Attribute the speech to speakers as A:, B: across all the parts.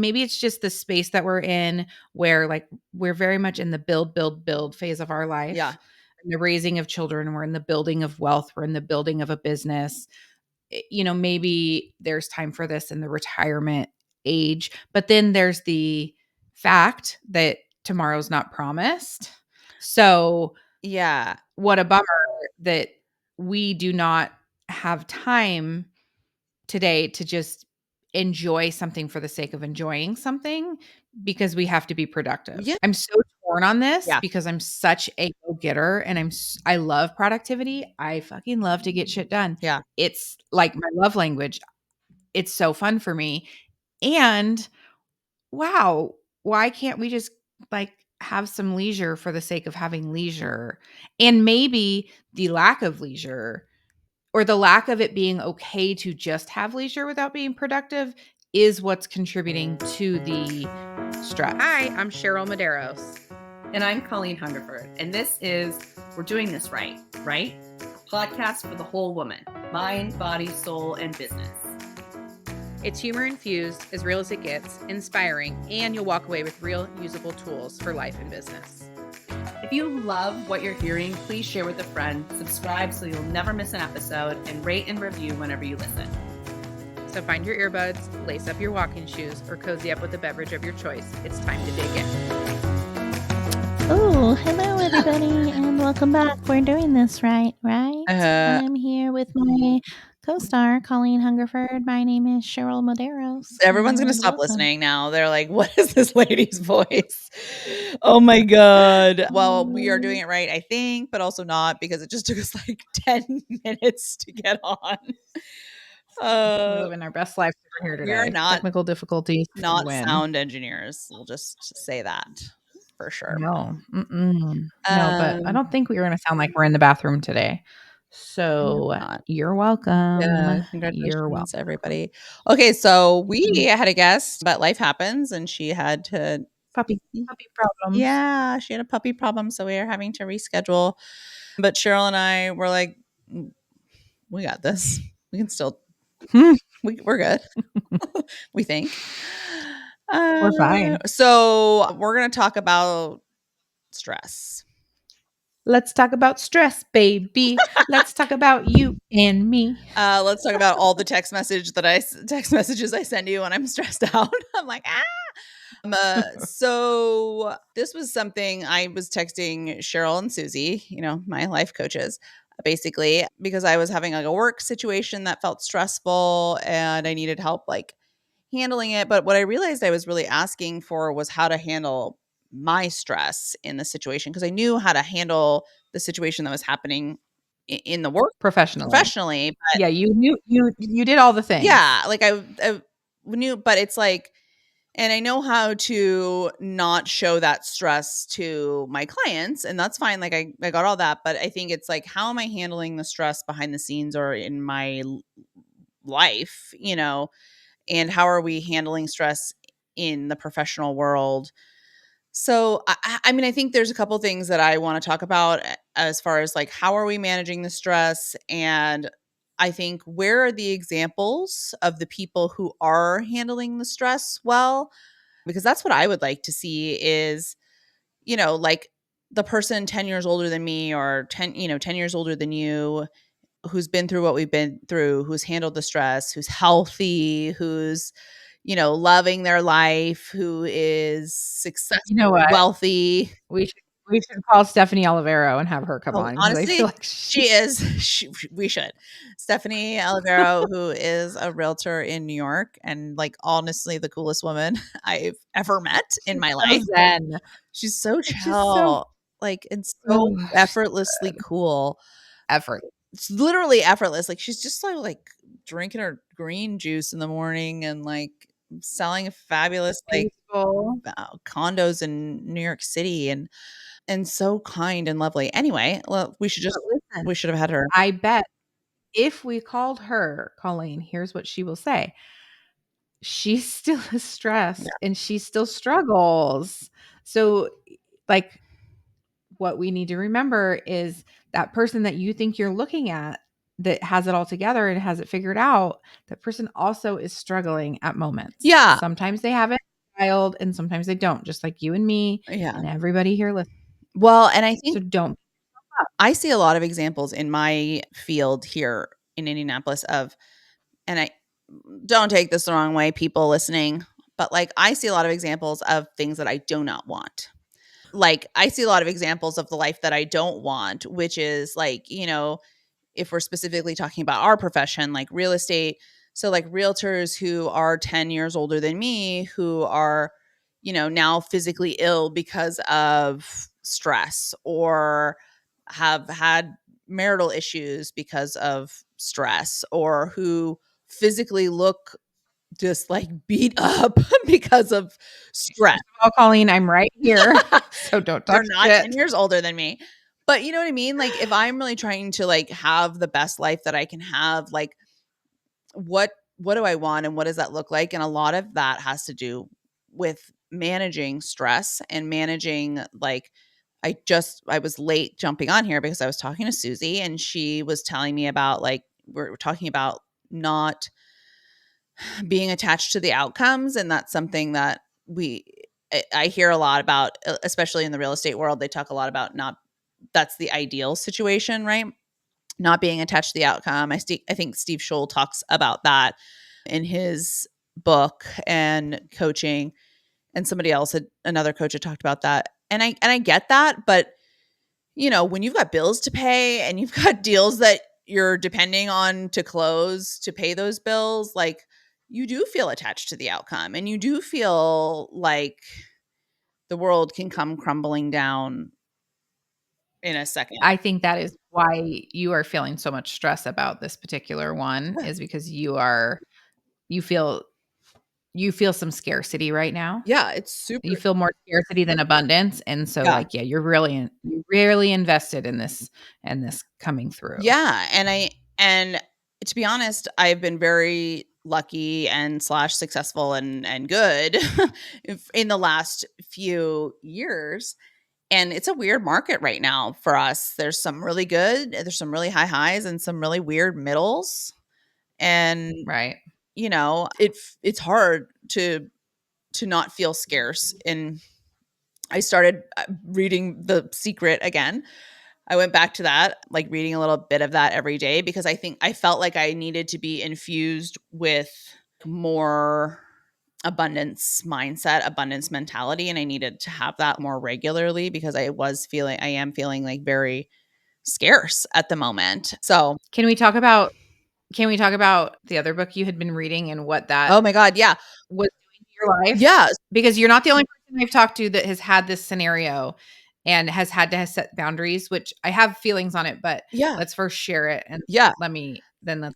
A: maybe it's just the space that we're in where like we're very much in the build phase of our life.
B: Yeah.
A: In the raising of children, we're in the building of wealth, we're in the building of a business. Maybe there's time for this in the retirement age, but then there's the fact that tomorrow's not promised. So
B: yeah,
A: what a bummer that we do not have time today to just enjoy something for the sake of enjoying something because we have to be productive.
B: Yeah.
A: I'm so torn on this
B: Yeah.
A: because I'm such a go-getter and I love productivity. I fucking love to get shit done.
B: Yeah.
A: It's like my love language. It's so fun for me. And wow, why can't we just like have some leisure for the sake of having leisure? And maybe the lack of leisure or the lack of it being okay to just have leisure without being productive is what's contributing to the stress. Hi, I'm Cheryl Medeiros.
C: And I'm Colleen Hungerford. And this is We're Doing This Right? A podcast for the whole woman, mind, body, soul, and business.
A: It's humor infused, as real as it gets, inspiring, and you'll walk away with real usable tools for life and business.
C: If you love what you're hearing, please share with a friend, subscribe so you'll never miss an episode, and rate and review whenever you listen.
A: So find your earbuds, lace up your walking shoes, or cozy up with a beverage of your choice. It's time to dig in.
D: Oh, hello everybody, and welcome back. We're doing this right? I'm here with my co-star, Colleen Hungerford. My name is Cheryl Medeiros.
B: Everyone's going to stop listening now. They're like, what is this lady's voice? Oh my God. Well, we are doing it right, I think, but also not because it just took us like 10 minutes to get on.
A: We're living our best life over here today.
B: We are not
A: technical difficulties.
B: Not sound engineers. We'll just say that for sure.
A: No. No, but I don't think we were going to sound like we're in the bathroom today. So you're welcome.
B: Yeah, congratulations, everybody. Okay, so we had a guest, but life happens, and she had to
A: puppy problems.
B: Yeah, she had a puppy problem, so we are having to reschedule. But Cheryl and I were like, we got this. We can still. We're good. We think
A: we're fine.
B: So we're gonna talk about stress.
A: Let's talk about stress, baby. Let's talk about you and me.
B: Let's talk about all the text messages I send you when I'm stressed out. I'm like, so this was something I was texting Cheryl and Susie, my life coaches, basically, because I was having like a work situation that felt stressful and I needed help like handling it. But what I realized I was really asking for was how to handle my stress in the situation, because I knew how to handle the situation that was happening in the work professionally. But
A: yeah, you did all the things.
B: Yeah, like I knew, but it's like, and I know how to not show that stress to my clients, and that's fine. Like I got all that, but I think it's like, how am I handling the stress behind the scenes or in my life, and how are we handling stress in the professional world? So, I mean, I think there's a couple things that I want to talk about as far as like, how are we managing the stress? And I think, where are the examples of the people who are handling the stress well? Because that's what I would like to see is, like the person 10 years older than me or 10 years older than you, who's been through what we've been through, who's handled the stress, who's healthy, who's, loving their life, who is successful, wealthy.
A: We should call Stephanie Olivero and have her come on.
B: Honestly,
A: I feel like
B: we should. Stephanie Olivero, who is a realtor in New York and like honestly the coolest woman I've ever met in my life. She's so chill, and so effortlessly cool. It's literally effortless. Like she's just like drinking her green juice in the morning and like selling fabulous condos in New York City and so kind and lovely. Anyway, well, we should have had her.
A: I bet if we called her, Colleen, here's what she will say. She still is stressed and she still struggles. So like what we need to remember is that person that you think you're looking at that has it all together and has it figured out, that person also is struggling at moments.
B: Yeah.
A: Sometimes they have it child, and sometimes they don't, just like you and me
B: Yeah.
A: and everybody here listening.
B: Well, and I
A: So
B: think
A: don't.
B: I see a lot of examples in my field here in Indianapolis of, and I don't take this the wrong way, people listening, but like I see a lot of examples of things that I do not want. Like I see a lot of examples of the life that I don't want, which is like, if we're specifically talking about our profession, like real estate. So, like realtors who are 10 years older than me, who are, now physically ill because of stress or have had marital issues because of stress or who physically look just like beat up because of stress.
A: First of all, Colleen, I'm right here, so don't talk
B: You're not 10
A: shit.
B: years older than me. But you know what I mean? Like if I'm really trying to like have the best life that I can have, like what what do I want and what does that look like? And a lot of that has to do with managing stress and managing like I was late jumping on here because I was talking to Susie and she was telling me about like we're talking about not being attached to the outcomes, and that's something that I hear a lot about, especially in the real estate world. They talk a lot about not that's the ideal situation, right? Not being attached to the outcome. I think Steve Scholl talks about that in his book and coaching, and somebody else had another coach had talked about that. And I get that, but when you've got bills to pay and you've got deals that you're depending on to close to pay those bills, like you do feel attached to the outcome and you do feel like the world can come crumbling down in a second.
A: I think that is why you are feeling so much stress about this particular one
B: Yeah.
A: is because you feel you feel some scarcity right now.
B: Yeah, it's super.
A: You feel more scarcity than abundance, and so,
B: Yeah.
A: like, yeah, you're really invested in this coming through.
B: Yeah, and to be honest, I've been very lucky and slash successful and good in the last few years. And it's a weird market right now for us. There's some really good, there's some really high highs and some really weird middles. And
A: Right.
B: it's hard to not feel scarce. And I started reading The Secret again. I went back to that, like reading a little bit of that every day because I think I felt like I needed to be infused with more abundance mindset, abundance mentality, and I needed to have that more regularly because I am feeling like very scarce at the moment. So,
A: Can we talk about the other book you had been reading and what that
B: oh my god, yeah.
A: was doing to your life?
B: Yeah.
A: Because you're not the only person I've talked to that has had this scenario and has had to set boundaries, which I have feelings on it, but
B: Yeah.
A: let's first share it and
B: Yeah.
A: let's talk about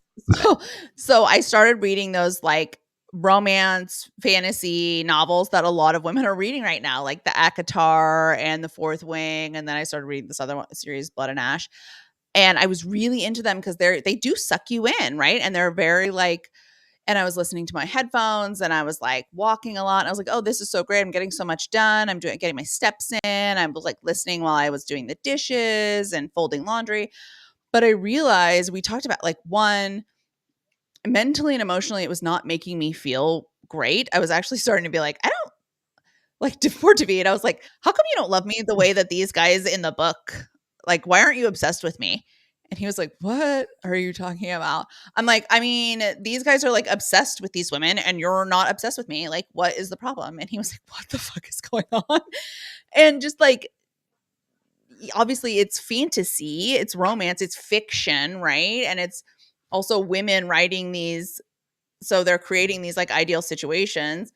A: it.
B: So I started reading those like romance fantasy novels that a lot of women are reading right now, like the ACOTAR and the Fourth Wing, and then I started reading this other one series, Blood and Ash. And I was really into them because they do suck you in, right? And they're very like, and I was listening to my headphones and I was like walking a lot. And I was like, oh, this is so great. I'm getting so much done. Getting my steps in. I was like listening while I was doing the dishes and folding laundry. But I realized we talked about like one, mentally and emotionally, it was not making me feel great. I was actually starting to be like, I don't like for David. I was like, how come you don't love me the way that these guys in the book? Like, why aren't you obsessed with me? And he was like, what are you talking about? I'm like, I mean, these guys are like obsessed with these women and you're not obsessed with me. Like, what is the problem? And he was like, what the fuck is going on? And just like, obviously, it's fantasy, it's romance, it's fiction, right? And it's also women writing these. So they're creating these like ideal situations.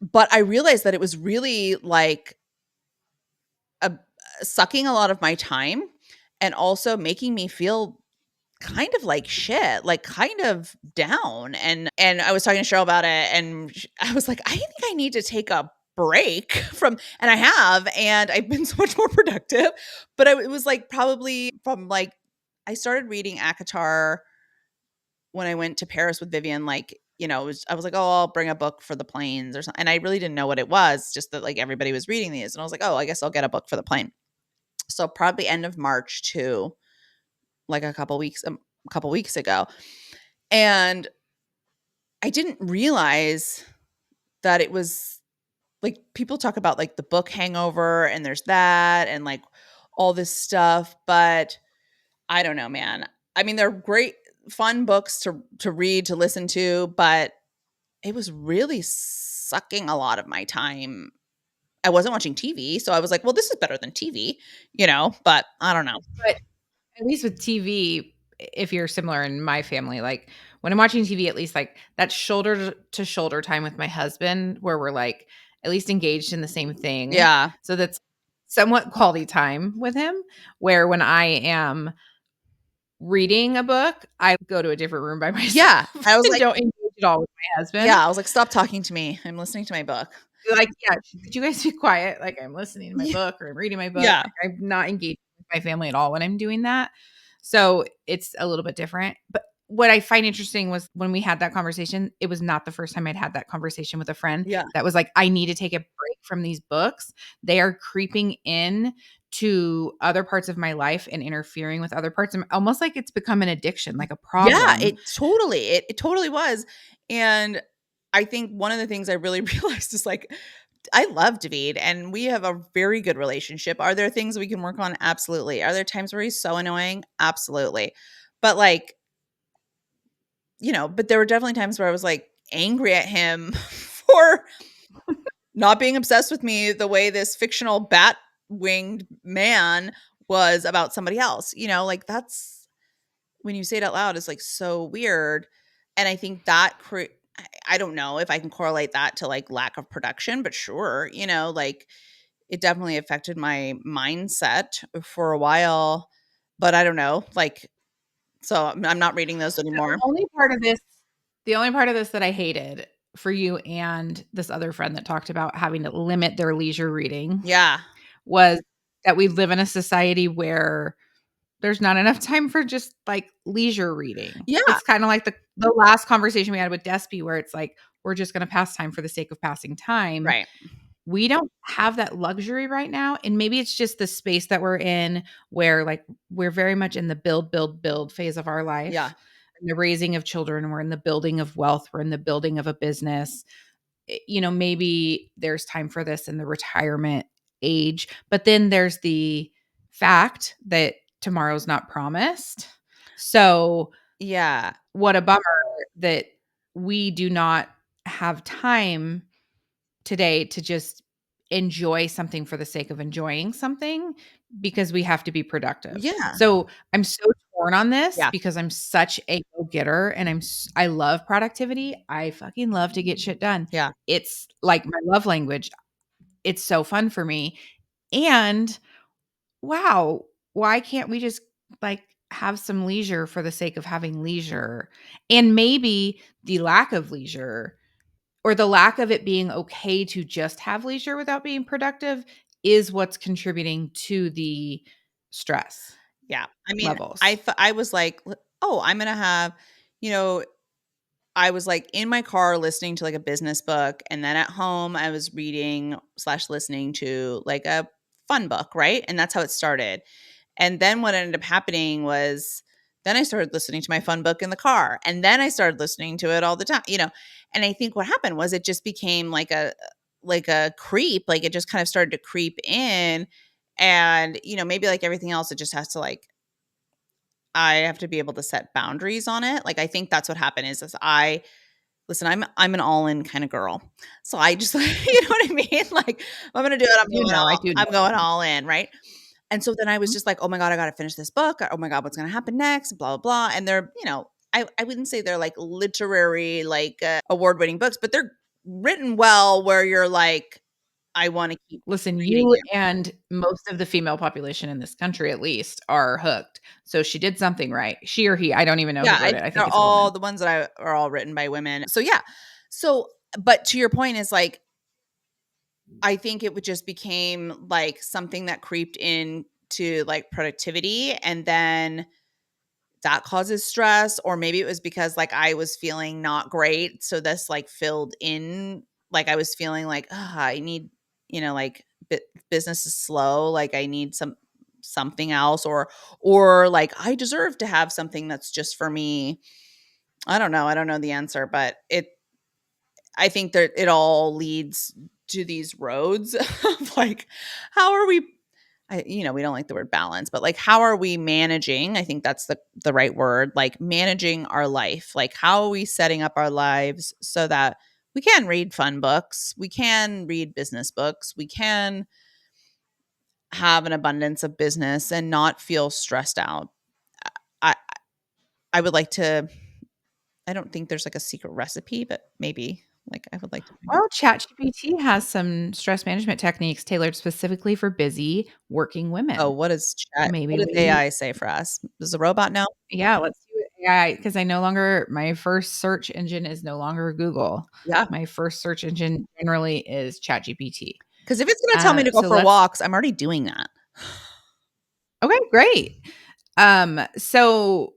B: But I realized that it was really like a sucking a lot of my time and also making me feel kind of like shit, like kind of down. And I was talking to Cheryl about it and I was like, I think I need to take a break from, and I have, and I've been so much more productive. But it was like probably from like I started reading ACOTAR when I went to Paris with Vivian, like, I was like, oh, I'll bring a book for the planes or something. And I really didn't know what it was, just that like everybody was reading these. And I was like, oh, I guess I'll get a book for the plane. So probably end of March to like a couple weeks ago. And I didn't realize that it was like people talk about like the book hangover and there's that and like all this stuff, but I don't know, man. I mean, they're great fun books to read, to listen to, but it was really sucking a lot of my time. I wasn't watching TV, so I was like, "Well, this is better than TV," but I don't know.
A: But at least with TV, if you're similar in my family, like, when I'm watching TV, at least, like, that shoulder to shoulder time with my husband where we're, like, at least engaged in the same thing.
B: Yeah.
A: So that's somewhat quality time with him, where when I am reading a book, I go to a different room by myself
B: Yeah. I was
A: and
B: like
A: don't engage at all with my husband.
B: yeah, I was like, "Stop talking to me. I'm listening to my book."
A: Like, yeah, could you guys be quiet? Like, I'm listening to my
B: Yeah.
A: book or I'm reading my book.
B: Yeah.
A: Like, I'm not engaged with my family at all when I'm doing that. So it's a little bit different. But what I find interesting was when we had that conversation, it was not the first time I'd had that conversation with a friend
B: Yeah.
A: that was like, I need to take a break from these books. They are creeping in to other parts of my life and interfering with other parts of almost like it's become an addiction, like a
B: Yeah,
A: problem.
B: it totally was, and I think one of the things I really realized is, like, I love David, and we have a very good relationship. Are there things we can work on? Absolutely. Are there times where he's so annoying? Absolutely. But, like, but there were definitely times where I was, like, angry at him for not being obsessed with me the way this fictional bat-winged man was about somebody else, like, that's when you say it out loud, it's, like, so weird, and I think that I don't know if I can correlate that to, like, lack of production, but sure, like, it definitely affected my mindset for a while, but I don't know, like, so I'm not reading those
A: The
B: anymore.
A: only part of this the only part of this that I hated for you and this other friend that talked about having to limit their leisure reading
B: Yeah.
A: was that we live in a society where there's not enough time for just, like, leisure reading.
B: Yeah,
A: It's kinda like the last conversation we had with Despy where it's like, we're just gonna pass time for the sake of passing time.
B: right.
A: We don't have that luxury right now, and maybe it's just the space that we're in where, like, we're very much in the build, build, build phase of our
B: Yeah.
A: life, and the raising of children, we're in the building of wealth, we're in the building of a business. Maybe there's time for this in the retirement age, but then there's the fact that tomorrow's not promised. So,
B: Yeah.
A: what a bummer that we do not have time today to just enjoy something for the sake of enjoying something because we have to be productive.
B: Yeah.
A: So I'm so torn on this
B: Yeah.
A: because I'm such a go-getter and I love productivity. I fucking love to get shit done.
B: Yeah.
A: It's like my love language. It's so fun for me. And wow, why can't we just like have some leisure for the sake of having leisure? And maybe the lack of leisure or the lack of it being okay to just have leisure without being productive is what's contributing to the stress
B: Yeah. I mean,
A: levels.
B: I was like, "Oh, I'm gonna have," you know, I was, like, in my car listening to, like, a business book, and then at home, I was reading/listening to, like, a fun book, right? And that's how it started. And then what ended up happening was then I started listening to my fun book in the car, and then I started listening to it all the time. And I think what happened was it just became like a creep, like, it just kind of started to creep in, and, maybe like everything else, it just has to, like I have to be able to set boundaries on it. Like, I think that's what happened is I listen, I'm an all-in kinda girl. So I just you know what I mean? Like, if I'm gonna do it,
A: I do
B: I'm
A: know.
B: going all in, right? And so then I was
A: Mhm.
B: just like, "Oh my god, I gotta finish this book. Oh my god, what's gonna happen next? Blah, blah, blah." And they're, I wouldn't say they're like literary, like, award-winning books, but they're written well where you're like, "I wanna keep
A: Listen,
B: reading
A: you
B: it."
A: and most of the female population in this country, at least, are hooked. So she did something right. She or he, I don't even know who
B: Yeah,
A: wrote
B: I
A: it.
B: think
A: I think
B: they're
A: it's a
B: all
A: woman.
B: the ones that are all written by women. So, yeah. So, but to your point is like, I think it would just became like something that creeped in to like productivity and then that causes stress, or maybe it was because like I was feeling not great, so this like filled in, like I was feeling like, "Ugh, I need, like business is slow, like I need something else, or like I deserve to have something that's just for me." I don't know the answer, but I think that it all leads to these roads of like, how are we, we don't like the word balance, but like, how are we managing? I think that's the right word, like managing our life. Like, how are we setting up our lives so that we can read fun books, we can read business books, we can have an abundance of business and not feel stressed out. I I would like to. I don't think there's like a secret recipe, but maybe like I would like to find out.
A: Well, ChatGPT has some stress management techniques tailored specifically for busy working
B: Oh,
A: women.
B: what does chat?
A: Maybe
B: What does
A: we
B: AI say for us? Does the robot know?
A: Yeah, let's do it AI because I no longer my first search engine is no longer Google.
B: Yeah,
A: My first search engine generally is ChatGPT.
B: because if it's going to tell me to go
A: So
B: for
A: let's
B: walks, I'm already doing that.
A: Okay, great. So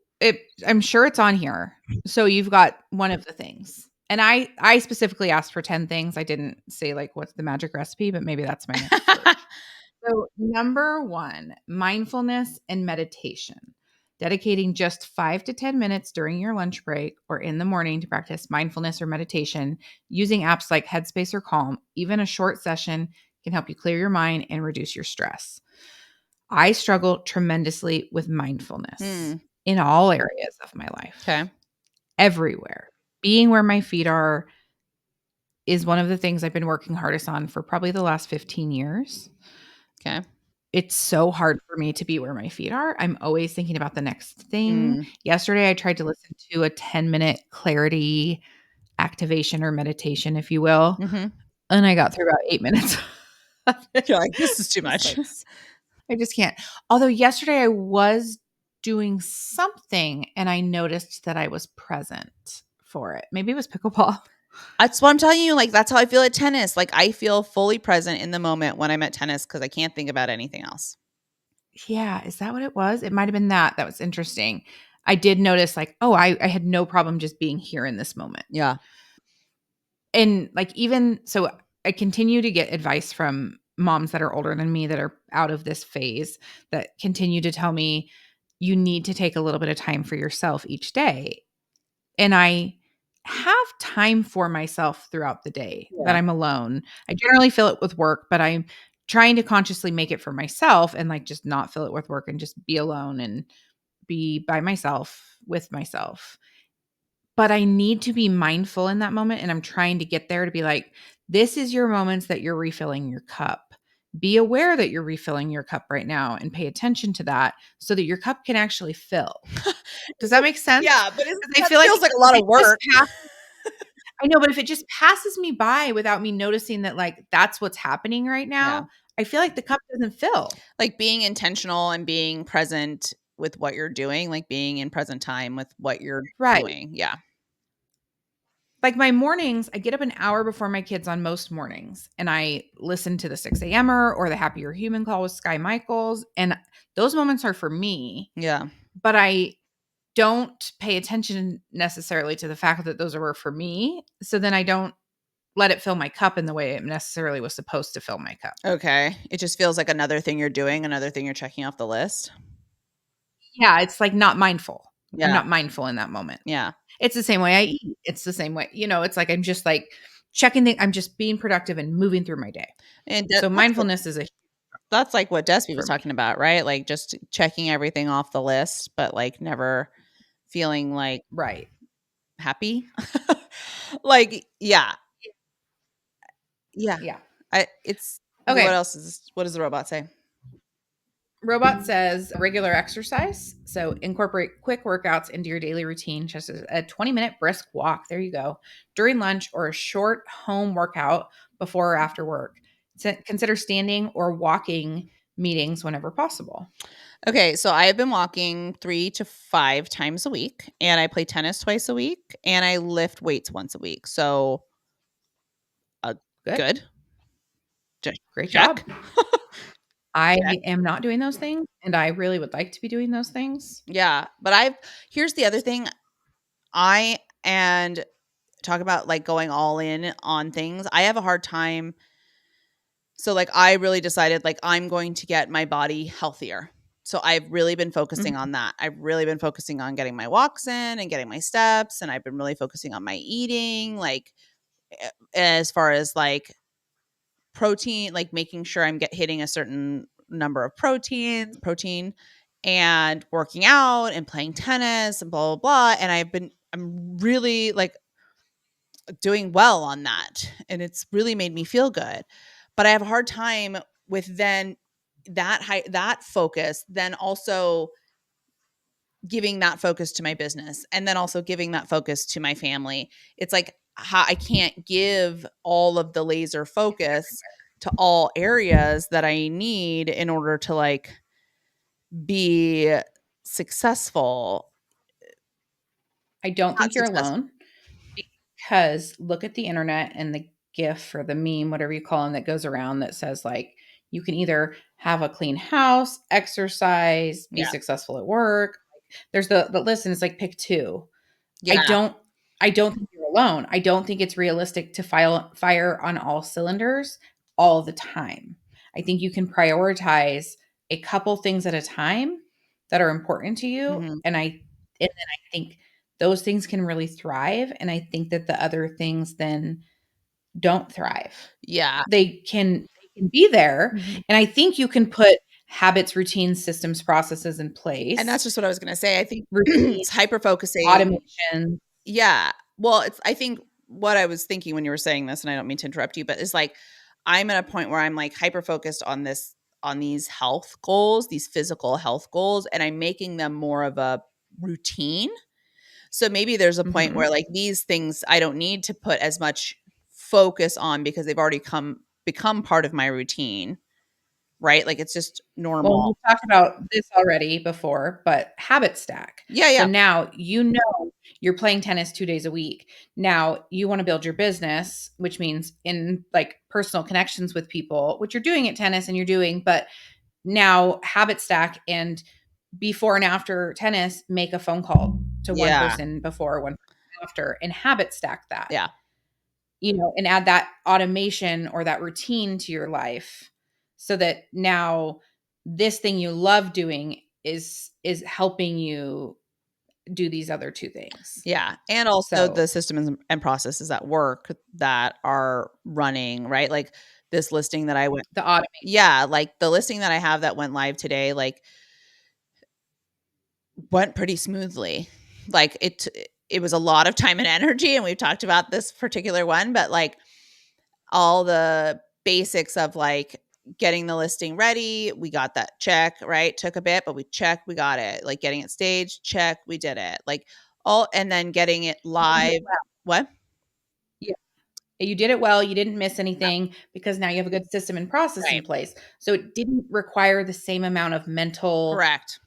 A: I'm sure it's on here. So you've got one of the things. And I specifically asked for 10 things. I didn't say like what's the magic recipe, but maybe that's my next search. So number 1, mindfulness and meditation. Dedicating just 5 to 10 minutes during your lunch break or in the morning to practice mindfulness or meditation using apps like Headspace or Calm. Even a short session can help you clear your mind and reduce your stress. I struggle tremendously with mindfulness
B: Hmm.
A: in all areas of my life,
B: Okay.
A: everywhere. Being where my feet are is one of the things I've been working hardest on for probably the last 15 years.
B: Okay.
A: It's so hard for me to be where my feet are. I'm always thinking about the next thing.
B: Mm.
A: Yesterday, I tried to listen to a 10-minute clarity activation or meditation, if you will,
B: Mm-hmm.
A: and I got through about 8 minutes of it.
B: You're like, this is too
A: Just
B: much.
A: like I just can't. Although yesterday I was doing something and I noticed that I was present for it. Maybe it was pickleball.
B: That's what I'm telling you. Like, that's how I feel at tennis. Like, I feel fully present in the moment when I'm at tennis because I can't think about anything else.
A: Yeah, is that what it was? It might have been that. That was interesting. I did notice like, oh, I had no problem just being here in this moment.
B: Yeah.
A: And like even so I continue to get advice from moms that are older than me that are out of this phase that continue to tell me you need to take a little bit of time for yourself each day. And I have time for myself throughout the day that
B: Yeah.
A: I'm alone. I generally fill it with work, but I'm trying to consciously make it for myself and like just not fill it with work and just be alone and be by myself with myself. But I need to be mindful in that moment. And I'm trying to get there to be like, this is your moments that you're refilling your cup. Be aware that you're refilling your cup right now and pay attention to that so that your cup can actually fill. Does that make sense?
B: Yeah, but
A: Because I
B: that
A: feel like
B: feels like a
A: if
B: lot of
A: it just
B: work.
A: I know, but if it just passes me by without me noticing that, like, that's what's happening right
B: Yeah.
A: now, I feel like the cup doesn't fill.
B: Like being intentional and being present with what you're doing, like being in present time with what you're
A: Right.
B: doing. Yeah.
A: Like, my mornings, I get up an hour before my kids on most mornings, and I listen to the 6 a.m.er or the Happier Human call with Sky Michaels, and those moments are for me,
B: Yeah.
A: but I don't pay attention necessarily to the fact that those were for me, so then I don't let it fill my cup in the way it necessarily was supposed to fill my cup.
B: Okay. It just feels like another thing you're doing, another thing you're checking off the list.
A: Yeah, it's, like, not mindful. I'm
B: Yeah.
A: not mindful in that moment.
B: Yeah.
A: It's the same way I eat. It's the same way it's like I'm just, like, I'm just being productive and moving through my day.
B: And
A: So
B: that's what
A: mindfulness is a
B: that's like what Despy
A: for
B: was
A: me.
B: talking about, right? Like just checking everything off the list, but like never feeling like
A: Right.
B: happy. Like, yeah. Yeah.
A: Yeah.
B: What
A: Okay.
B: else what does the robot say?
A: Robot says regular exercise. So incorporate quick workouts into your daily routine, just as a 20-minute brisk walk. There you go. During lunch or a short home workout before or after work. Consider standing or walking meetings whenever possible.
B: Okay, so I have been walking 3 to 5 times a week, and I play tennis twice a week, and I lift weights once a week. So, uh,
A: Good.
B: good. Just
A: Great job.
B: check.
A: I
B: Check.
A: am not doing those things, and I really would like to be doing those things.
B: Yeah, but here's the other thing. I and talk about like going all in on things. I have a hard time. So like I really decided like I'm going to get my body healthier. So I've really been focusing
A: Mhm.
B: on that. I've really been focusing on getting my walks in and getting my steps, and I've been really focusing on my eating like as far as like protein, like making sure I'm hitting a certain number of protein, and working out and playing tennis and blah, blah, blah. And I'm really like doing well on that. And it's really made me feel good. But I have a hard time with then that focus, then also giving that focus to my business, and then also giving that focus to my family. It's like I can't give all of the laser focus to all areas that I need in order to like be successful.
A: I don't
B: Not
A: think you're
B: successful.
A: alone, because look at the internet and the GIF or the meme, whatever you call them, that goes around that says like you can either have a clean house, exercise, be
B: Yeah.
A: successful at work. There's the list, and it's like pick two. I
B: Yeah.
A: don't I don't think you're alone. I don't think it's realistic to fire on all cylinders all the time. I think you can prioritize a couple things at a time that are important to you,
B: Mhm.
A: and then I think those things can really thrive, and I think that the other things then don't thrive.
B: Yeah.
A: They can be there,
B: Mhm.
A: and I think you can put habits, routines, systems, processes in
B: And that's
A: place.
B: just what I was gonna say. I think
A: Routine,
B: it's hyper focusing.
A: automation.
B: Yeah. Well, I think what I was thinking when you were saying this, and I don't mean to interrupt you, but it's like I'm at a point where I'm like hyper focused on these health goals, these physical health goals, and I'm making them more of a routine. So maybe there's a point
A: Mhm.
B: where like these things I don't need to put as much focus on because they've already become part of my routine, right? Like it's just
A: Well,
B: normal.
A: we've talked about this already before, but habit stack.
B: Yeah,
A: So
B: yeah.
A: now you know you're playing tennis 2 days a week. Now you wanna build your business, which means in, like, personal connections with people, which you're doing at tennis and you're doing, but now habit stack, and before and after tennis, make a phone call to one
B: Yeah.
A: person before, one person after, and habit stack that,
B: Yeah.
A: and add that automation or that routine to your life, so that now this thing you love doing is helping you do these other two things.
B: Yeah, and also
A: So
B: the systems and processes at work that are running, right? Like this listing that I went
A: the automation.
B: Yeah, like the listing that I have that went live today, like went pretty smoothly. Like it was a lot of time and energy, and we've talked about this particular one, but like all the basics of like getting the listing ready, we got that check, right? Took a bit, but we checked, we got it. Like getting it staged, check, we did it. Like all and then getting it
A: You did it
B: live.
A: well.
B: What?
A: Yeah, you did it well, you didn't miss anything, because now you have a good system and process in
B: Right.
A: place. So it didn't require the same amount of mental,
B: Correct.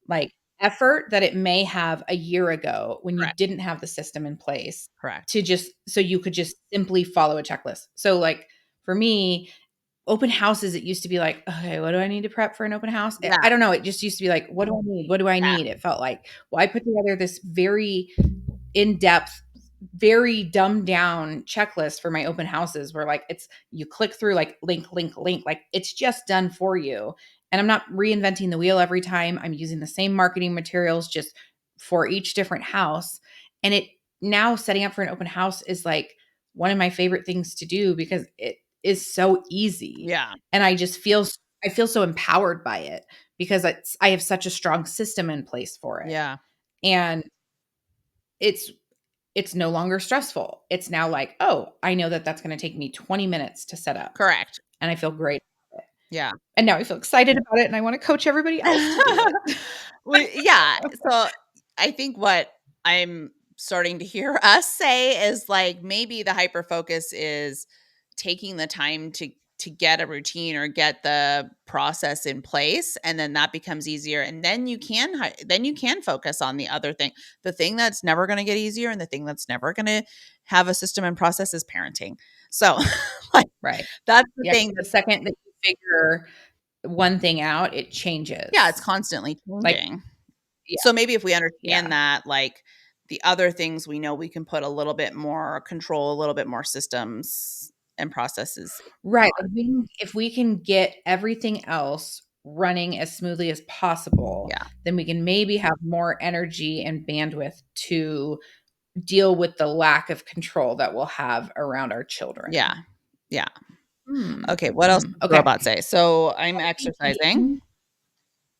A: like, effort that it may have a year ago when you
B: Correct.
A: didn't have the system in place,
B: Correct.
A: to just so you could just simply follow a checklist. So, like, for me, open houses, it used to be like, "Okay, what do I need to prep for an open house?"
B: Yeah.
A: I don't know, it just used to be like, "What do I need? What do I
B: Yeah.
A: need?" It felt like. Well, I put together this very in-depth, very dumbed down checklist for my open houses, where like you click through, like link, link, link, like it's just done for you. And I'm not reinventing the wheel every time. I'm using the same marketing materials just for each different house. And it now setting up for an open house is like one of my favorite things to do, because it is so easy.
B: Yeah.
A: And I feel so empowered by it, because I have such a strong system in place for it.
B: Yeah.
A: And it's it's no longer stressful. It's now like, "Oh, I know that that's gonna take me 20 minutes to set up,"
B: Correct.
A: and I feel great about it.
B: Yeah.
A: And now I feel excited about it, and I wanna coach everybody else to do it.
B: Yeah. So I think what I'm starting to hear us say is like maybe the hyper focus is taking the time to get a routine or get the process in place, and then that becomes easier, and then then you can focus on the other thing. The thing that's never going to get easier and the thing that's never going to have a system and process is parenting. So like
A: Right.
B: that's the
A: Yeah,
B: thing.
A: the second that you figure one thing out, it
B: Yeah, it's
A: changes.
B: constantly
A: Like,
B: changing.
A: yeah,
B: So maybe if we understand
A: yeah.
B: that, like the other things we know we can put a little bit more control, a little bit more systems and processes.
A: Right, like, if we can get everything else running as smoothly as possible,
B: Yeah.
A: then we can maybe have more energy and bandwidth to deal with the lack of control that we'll have around our
B: Yeah.
A: children.
B: Yeah. Okay, what else does the
A: Okay.
B: robot say? So I'm
A: Healthy
B: exercising.
A: eating.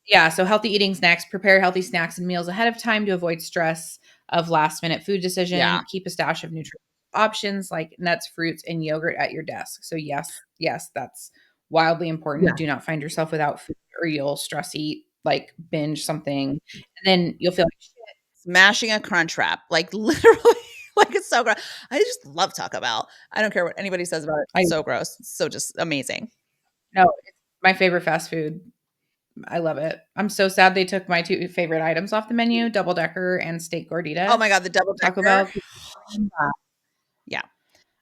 A: Yeah, so healthy eating snacks, prepare healthy snacks and meals ahead of time to avoid stress of last-minute food
B: Yeah.
A: decision. Keep a stash of nutritious options like nuts, fruits, and yogurt at your desk. So yes, that's wildly important.
B: Yeah.
A: Do not find yourself without food or you'll stress eat, like binge something, and then you'll feel like shit.
B: Smashing a crunch wrap, like literally, like it's so gross. I just love Taco Bell. I don't care what anybody says about it.
A: I
B: It's so gross. It's so just amazing.
A: No, it's my favorite fast food. I love it. I'm so sad they took my 2 favorite items off the menu, double decker and steak
B: Oh
A: gordita.
B: my god, the double
A: Taco
B: decker.
A: Bell keeps bringing them back.
B: Yeah.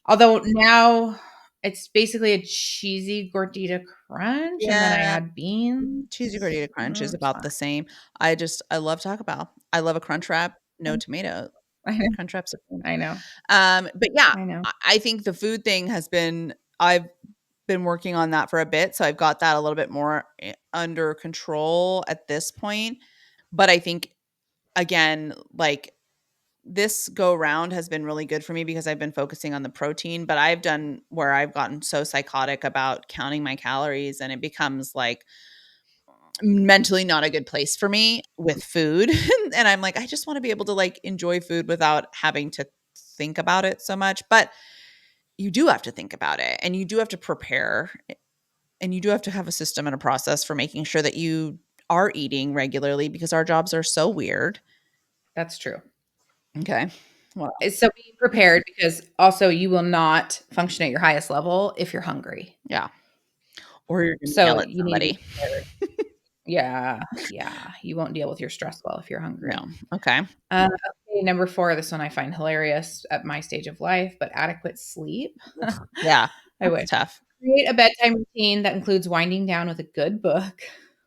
A: Although now it's basically a cheesy gordita crunch, and then I
B: Yeah.
A: add beans.
B: Cheesy gordita crunch is
A: It's
B: about
A: fine.
B: the same. I love Taco Bell. I love a crunch wrap, no tomato.
A: I know.
B: Crunch wraps are fun.
A: I know.
B: But yeah,
A: I know.
B: I think the food thing has been I've been working on that for a bit, so I've got that a little bit more under control at this point. But I think again, like this go round has been really good for me because I've been focusing on the protein, but I've done where I've gotten so psychotic about counting my calories and it becomes like mentally not a good place for me with food. And I'm like, I just want to be able to like enjoy food without having to think about it so much. But you do have to think about it and you do have to prepare and you do have to have a system and a process for making sure that you are eating regularly because our jobs are so weird.
A: That's true.
B: Okay. Well,
A: So be prepared because also you will not function at your highest level if you're hungry.
B: yeah. Or you're going to
A: So
B: yell at
A: you need to be
B: somebody.
A: prepared. Yeah. You won't deal with your stress well if you're hungry.
B: No. Okay.
A: Okay, number 4, this one I find hilarious at my stage of life, but adequate sleep.
B: Yeah.
A: I
B: That's
A: wish.
B: tough.
A: Create a bedtime routine that includes winding down with a good book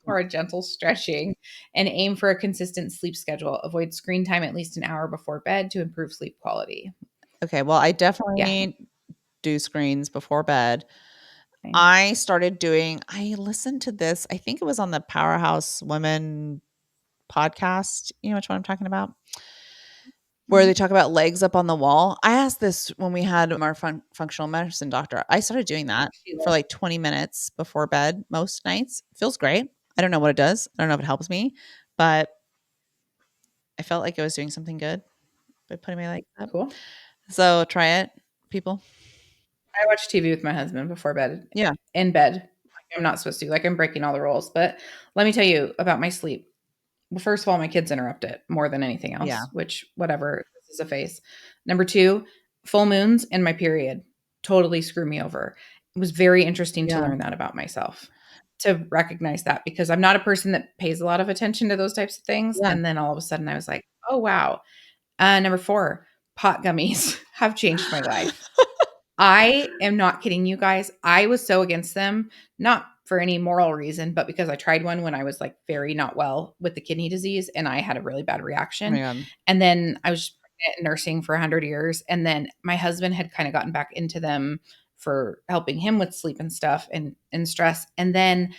A: or a gentle stretching and aim for a consistent sleep schedule. Avoid screen time at least an hour before bed to improve sleep quality.
B: Okay. Well, I
A: Yeah.
B: definitely do screens before bed.
A: Same.
B: I listened to this. I think it was on the Powerhouse Women podcast. You know which one I'm talking about? Where they
A: Mhm.
B: talk about legs up on the wall. I asked this when we had our functional medicine doctor. I started doing that
A: She
B: for
A: loves
B: like 20 minutes before bed most nights. Feels great. I don't know what it does. I don't know if it helps me, but I felt like I was doing something good by putting my legs up.
A: cool.
B: So try it, people.
A: I watch TV with my husband before bed,
B: Yeah.
A: in bed. Like I'm not supposed to. Like I'm breaking all the rules. But let me tell you about my sleep. Well, first of all, my kids interrupt it more than anything
B: Yeah.
A: else, which whatever, this is a phase. Number 2, full moons and my period totally screw me over. It was very interesting to
B: Yeah.
A: learn that about myself, to recognize that because I'm not a person that pays a lot of attention to those types of things.
B: Yeah.
A: And then all of a sudden I was like, oh, wow. Number 4, pot gummies have changed my life. I am not kidding you guys. I was so against them, not for any moral reason, but because I tried one when I was like very not well with the kidney disease and I had a really bad
B: Oh my
A: reaction.
B: god.
A: And then I was pregnant and nursing for 100 years. And then my husband had kind of gotten back into them for helping him with sleep and stuff and stress. And then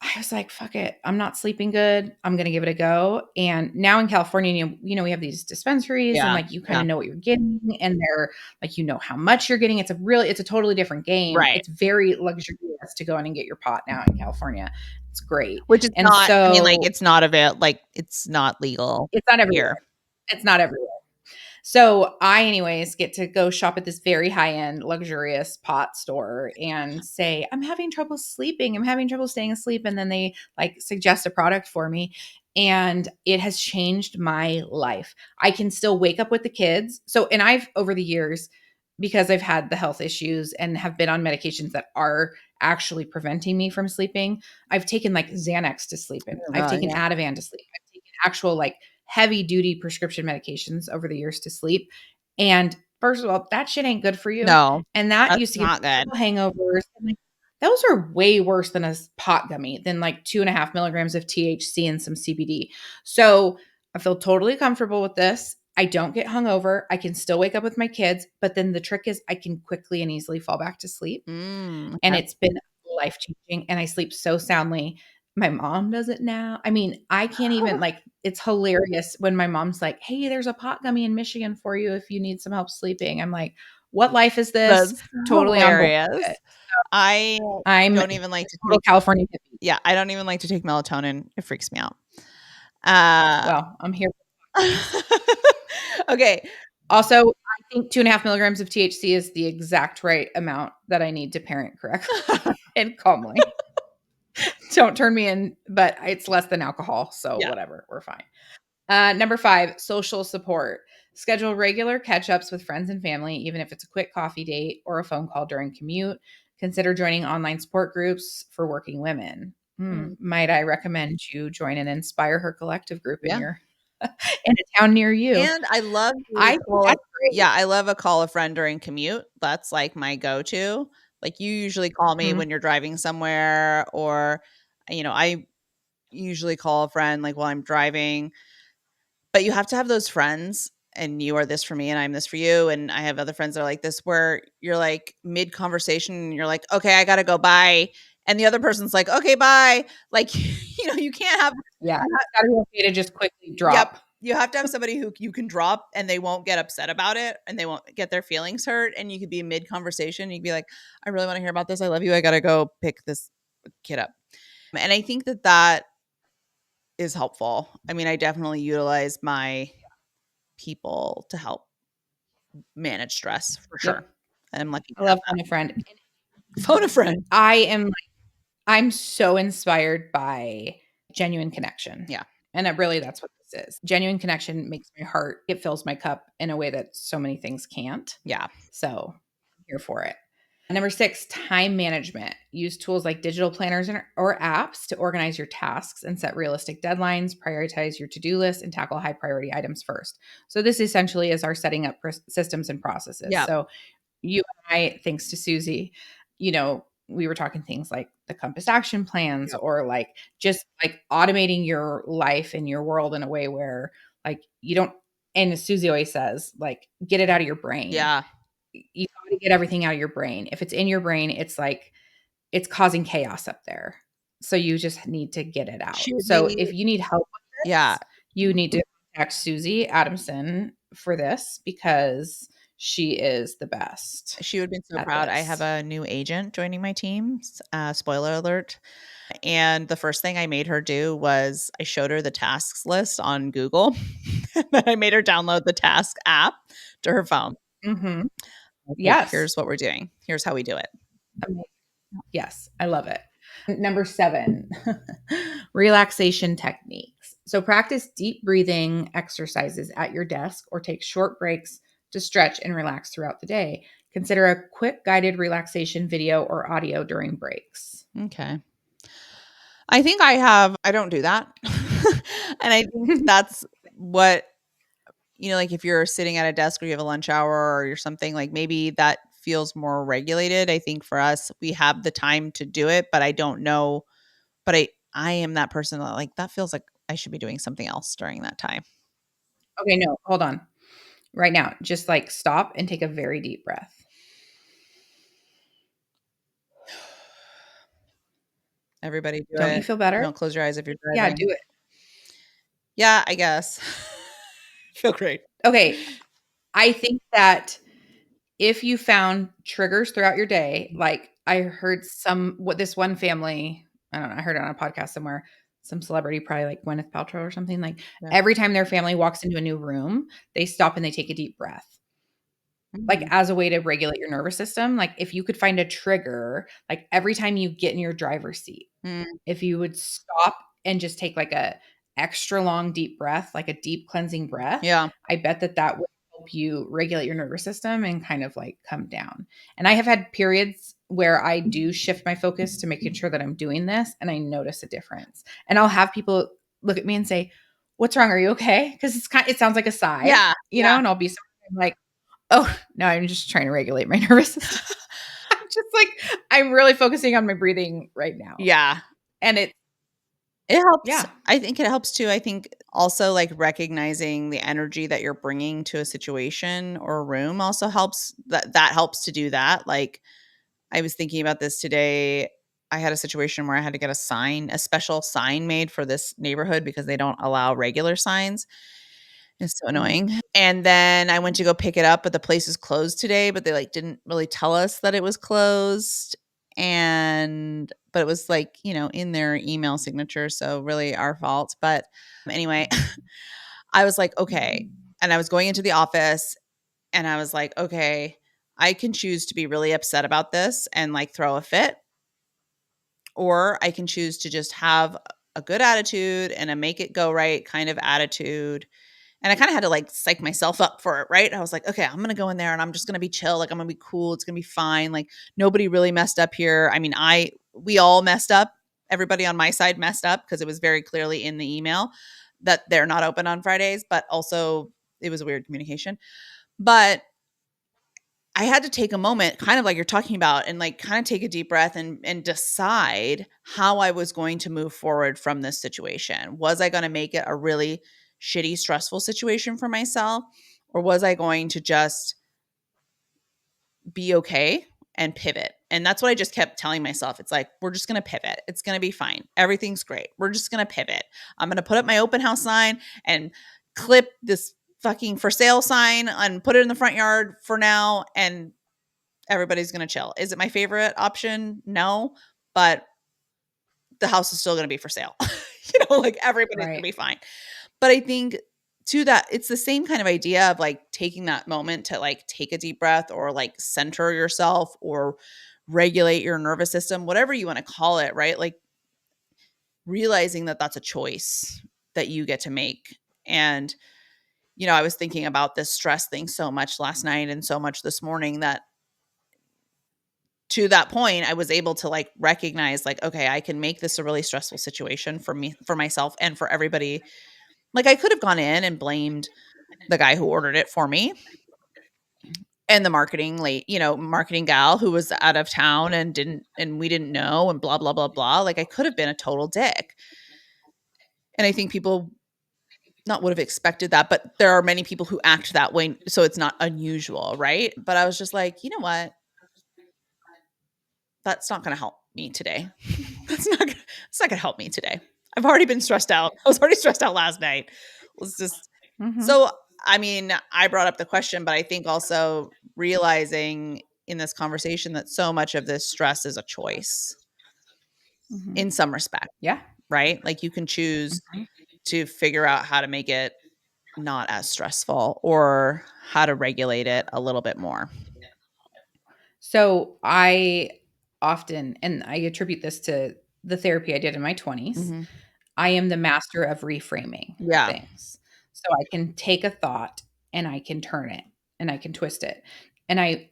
A: I was like, fuck it. I'm not sleeping good. I'm going to give it a go. And now in California, we have these dispensaries and
B: Yeah.
A: like you kind
B: Yeah.
A: of know what you're getting and they're like, you know how much you're getting. It's a totally different game.
B: Right.
A: It's very luxurious to go in and get your pot now in California. It's great.
B: Which is
A: And
B: not I mean, like,
A: so
B: it's not legal
A: it's not everywhere.
B: here.
A: It's not everywhere. So I, anyways, get to go shop at this very high end, luxurious pot store and say, I'm having trouble sleeping. I'm having trouble staying asleep. And then they like suggest a product for me. And it has changed my life. I can still wake up with the kids. So, and I've over the years, because I've had the health issues and have been on medications that are actually preventing me from sleeping, I've taken like Xanax to sleep in.
B: Oh
A: I've
B: god,
A: taken
B: yeah.
A: Ativan to sleep. I've taken actual like heavy duty prescription medications over the years to sleep. And first of all, that shit ain't good for you.
B: No,
A: And that
B: that's
A: used to give
B: not good.
A: me hangovers. And like, those are way worse than a pot gummy, than like 2.5 milligrams of THC and some CBD. So I feel totally comfortable with this. I don't get hungover. I can still wake up with my kids. But then the trick is I can quickly and easily fall back to sleep. And
B: Okay.
A: it's been life changing. And I sleep so soundly. My mom does it now. I mean, I can't even like, it's hilarious when my mom's like, hey, there's a pot gummy in Michigan for you if you need some help sleeping. I'm like, what life is this?
B: That's
A: Totally on board with
B: hilarious.
A: it.
B: I
A: I'm
B: don't even like to
A: total
B: take
A: California hippie.
B: yeah, I don't even like to take melatonin. It freaks me out.
A: Well, I'm here.
B: Okay.
A: Also, I think 2.5 milligrams of THC is the exact right amount that I need to parent correctly and calmly. Don't turn me in, but it's less than alcohol, so
B: Yeah.
A: whatever, we're fine. Number 5, social support. Schedule regular catch-ups with friends and family, even if it's a quick coffee date or a phone call during commute. Consider joining online support groups for working women. Might I recommend you join an Inspire Her collective group in
B: Yeah.
A: your in a town near you?
B: And I love
A: I
B: to
A: think
B: call
A: that's great.
B: yeah, I love a call a friend during commute. That's like my go-to. Like you usually call me
A: Mhm.
B: when you're driving somewhere or I usually call a friend like while I'm driving. But you have to have those friends and you are this for me and I'm this for you. And I have other friends that are like this where you're like mid conversation and you're like, okay, I gotta go, bye. And the other person's like, okay, bye. Like, you can't have
A: Yeah, it's gotta be okay to just quickly
B: yep.
A: drop.
B: You have to have somebody who you can drop and they won't get upset about it and they won't get their feelings hurt. And you could be mid conversation. You'd be like, I really want to hear about this. I love you. I gotta go pick this kid up. And I think that that is helpful. I mean, I definitely utilize my people to help manage stress for sure.
A: Yep.
B: And I'm lucky
A: I
B: to have
A: love phone a friend.
B: that. Phone a friend.
A: I'm so inspired by genuine connection.
B: Yeah.
A: And that's what this is. Genuine connection makes my heart, it fills my cup in a way that so many things can't.
B: Yeah.
A: So I'm here for it. Number 6, time management. Use tools like digital planners or apps to organize your tasks and set realistic deadlines, prioritize your to-do list, and tackle high priority items first. So this essentially is our setting up systems and processes.
B: Yeah.
A: So you and I, thanks to Susie, we were talking things like the compass action plans
B: Yep.
A: or like just like automating your life and your world in a way where like you don't, and as Susie always says, like get it out of your brain.
B: Yeah.
A: You got to get everything out of your brain. If it's in your brain, it's like it's causing chaos up there. So you just need to get it out.
B: She would
A: So
B: be
A: if you need help with
B: yeah.
A: this, you need to contact Susie Adamson for this because she is the best
B: She would have been so
A: at
B: proud. I have
A: this.
B: a new agent joining my team. Spoiler alert. And the first thing I made her do was I showed her the tasks list on Google. And then I made her download the task app to her phone.
A: Mhm.
B: I was like,
A: Yes.
B: here's what we're doing. Here's how we do it.
A: Amazing. Yes, I love it. Number 7, relaxation techniques. So practice deep breathing exercises at your desk or take short breaks to stretch and relax throughout the day. Consider a quick guided relaxation video or audio during breaks.
B: Okay. I don't do that. And I think that's what, like if you're sitting at a desk or you have a lunch hour or you're something like maybe that feels more regulated. I think for us, we have the time to do it, but I don't know. But I am that person that like that feels like I should be doing something else during that time.
A: Okay, no, hold on. Right now, just like stop and take a very deep breath.
B: Everybody do
A: Don't you
B: it.
A: feel better?
B: Don't close your eyes if you're
A: Yeah, do
B: driving.
A: it.
B: Yeah, I guess. Feel great.
A: Okay, I think that if you found triggers throughout your day, like I heard this one family, I don't know, I heard it on a podcast somewhere, some celebrity, probably like Gwyneth Paltrow or something, like
B: Yeah.
A: every time their family walks into a new room, they stop and they take a deep breath. Like
B: Mhm.
A: as a way to regulate your nervous system. Like if you could find a trigger, like every time you get in your driver's seat,
B: Mm,
A: if you would stop and just take like a extra long deep breath, like a deep cleansing breath,
B: yeah.
A: I bet that would help you regulate your nervous system and kind of like come down. And I have had periods where I do shift my focus to making sure that I'm doing this and I notice a difference. And I'll have people look at me and say, "What's wrong? Are you okay?" Because it sounds like a sigh,
B: Yeah. Yeah.
A: and I'll be like, "Oh, no, I'm just trying to regulate my nervous system." I'm just like, I'm really focusing on my breathing right now.
B: Yeah.
A: And
B: It helps.
A: yeah.
B: I think it helps too. I think also like recognizing the energy that you're bringing to a situation or a room also helps that helps to do that. Like I was thinking about this today. I had a situation where I had to get a special sign made for this neighborhood because they don't allow regular signs. It's so
A: Mhm.
B: annoying. And then I went to go pick it up, but the place is closed today, but they like didn't really tell us that it was closed. but it was like, in their email signature. So really our fault. But anyway, I was like, okay. And I was going into the office and I was like, okay, I can choose to be really upset about this and like throw a fit, or I can choose to just have a good attitude and a make it go right kind of attitude. And I kind of had to like psych myself up for it, right? I was like, okay, I'm going to go in there and I'm just going to be chill. Like, I'm going to be cool. It's going to be fine. Like, nobody really messed up here. I mean, we all messed up. Everybody on my side messed up because it was very clearly in the email that they're not open on Fridays, but also it was a weird communication. But I had to take a moment, kind of like you're talking about, and like kind of take a deep breath and decide how I was going to move forward from this situation. Was I going to make it a really shitty, stressful situation for myself? Or was I going to just be okay and pivot? And that's what I just kept telling myself. It's like, we're just going to pivot. It's going to be fine. Everything's great. We're just going to pivot. I'm going to put up my open house sign and clip this fucking for sale sign and put it in the front yard for now. And everybody's going to chill. Is it my favorite option? No, but the house is still going to be for sale. Like everybody's going to be fine. But I think to that, it's the same kind of idea of like taking that moment to like take a deep breath or like center yourself or regulate your nervous system, whatever you want to call it, right? Like realizing that that's a choice that you get to make. And, I was thinking about this stress thing so much last night and so much this morning that to that point, I was able to like recognize like, okay, I can make this a really stressful situation for me, for myself, and for everybody. Like I could have gone in and blamed the guy who ordered it for me and the marketing gal who was out of town and we didn't know and blah, blah, blah, blah. Like I could have been a total dick. And I think people not would have expected that, but there are many people who act that way. So it's not unusual. Right. But I was just like, you know what? That's not going to help me today. It's not going to help me today. I've already been stressed out. I was already stressed out last night. Let's just, So, I mean, I brought up the question, but I think also realizing in this conversation that so much of this stress is a choice in some respect.
A: Yeah.
B: Right. Like you can choose to figure out how to make it not as stressful or how to regulate it a little bit more.
A: So I often, and I attribute this to the therapy I did in my 20s, I am the master of reframing things. So I can take a thought and I can turn it and I can twist it. And I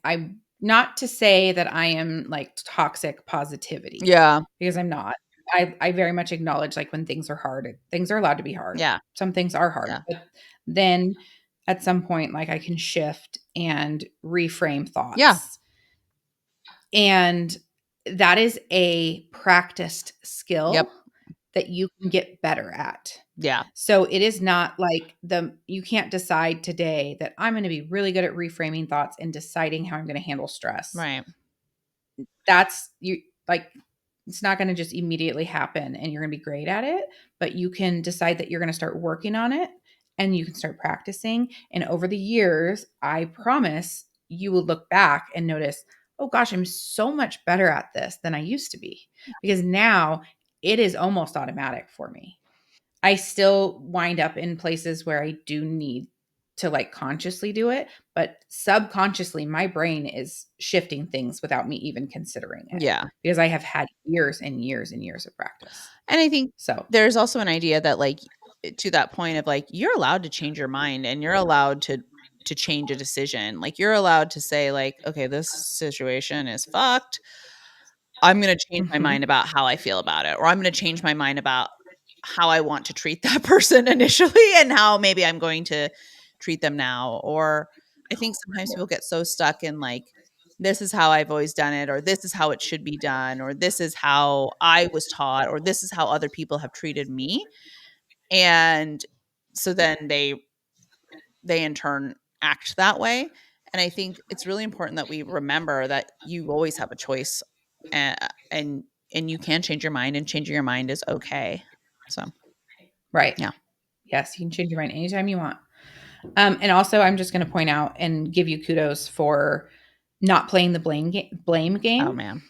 A: not to say that I am like toxic positivity.
B: Yeah.
A: Because I'm not. I very much acknowledge like when things are hard, things are allowed to be hard.
B: Yeah.
A: Some things are hard.
B: Yeah.
A: But then at some point, like I can shift and reframe thoughts.
B: Yeah.
A: And that is a practiced skill that you can get better at.
B: Yeah.
A: So it is not like you can't decide today that I'm going to be really good at reframing thoughts and deciding how I'm going to handle stress.
B: Right.
A: That's it's not going to just immediately happen and you're going to be great at it, but you can decide that you're going to start working on it and you can start practicing. And over the years, I promise you will look back and notice, oh gosh, I'm so much better at this than I used to be, because now it is almost automatic for me. I still wind up in places where I do need to like consciously do it, but subconsciously my brain is shifting things without me even considering it.
B: Yeah.
A: Because I have had years and years and years of practice.
B: And I think
A: so
B: there's also an idea that like to that point of like, you're allowed to change your mind and you're allowed to change a decision. Like you're allowed to say like, okay, this situation is fucked. I'm going to change my mind about how I feel about it, or I'm going to change my mind about how I want to treat that person initially and how maybe I'm going to treat them now. Or I think sometimes people get so stuck in like, this is how I've always done it, or this is how it should be done, or this is how I was taught, or this is how other people have treated me. And so then they in turn act that way. And I think it's really important that we remember that you always have a choice, and you can change your mind, and changing your mind is okay. So,
A: right.
B: Yeah.
A: Yes, you can change your mind anytime you want. And also, I'm just going to point out and give you kudos for not playing the blame game.
B: Oh man.